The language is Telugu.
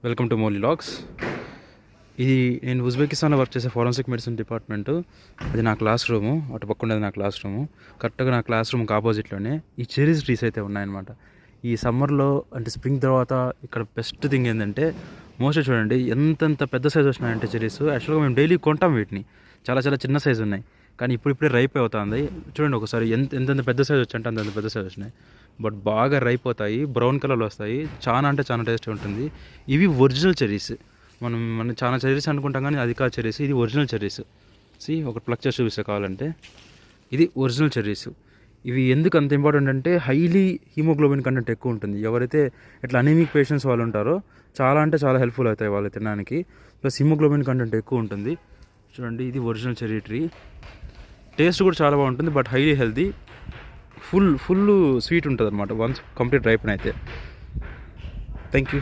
Welcome to Mouli logs. ఇది నేను ఉజ్బెకిస్తాన్లో వర్క్ చేసే ఫారెన్సిక్ మెడిసిన్ డిపార్ట్మెంటు. అది నా క్లాస్ రూము, అటు పక్క ఉండేది నా క్లాస్ రూము. కరెక్ట్గా నా క్లాస్ రూమ్కి ఆపోజిట్లోనే ఈ చెరీస్ ట్రీస్ అయితే ఉన్నాయన్నమాట. ఈ సమ్మర్లో అంటే స్ప్రింగ్ తర్వాత ఇక్కడ బెస్ట్ థింగ్ ఏంటంటే మోస్ట్లీ చూడండి ఎంతెంత పెద్ద సైజు వచ్చినాయంటే చెరీస్. యాక్చువల్గా మేము డైలీ కొంటాం వీటిని, చాలా చాలా చిన్న సైజు ఉన్నాయి, కానీ ఇప్పుడిప్పుడే రైప్ అవుతుంది. చూడండి ఒకసారి ఎంతెంత పెద్ద సైజు వచ్చి అంటే అంతంత పెద్ద సైజు వచ్చినాయి. బట్ బాగా రైప్ అవుతాయి, బ్రౌన్ కలర్లో వస్తాయి, చాలా అంటే చాలా టేస్ట్ ఉంటుంది. ఇవి ఒరిజినల్ చెరీస్. మనం చాలా చెరీస్ అనుకుంటాం కానీ అది కాదు చెరీస్, ఇది ఒరిజినల్ చెరీస్. ఒకటి ప్లక్ చేసి చూపిస్తే కావాలంటే ఇది ఒరిజినల్ చెరీస్. ఇవి ఎందుకు అంత ఇంపార్టెంట్ అంటే హైలీ హీమోగ్లోబిన్ కంటెంట్ ఎక్కువ ఉంటుంది. ఎవరైతే ఇట్లా అనీమిక్ పేషెంట్స్ వాళ్ళు ఉంటారో చాలా అంటే చాలా హెల్ప్ఫుల్ అవుతాయి వాళ్ళు తినడానికి. ప్లస్ హీమోగ్లోబిన్ కంటెంట్ ఎక్కువ ఉంటుంది. చూడండి ఇది ఒరిజినల్ చెరీ ట్రీ. టేస్ట్ కూడా చాలా బాగుంటుంది, but highly healthy. Full sweet ఉంటుంది అనమాట వన్స్ కంప్లీట్ రైపన్ అయితే. Thank you.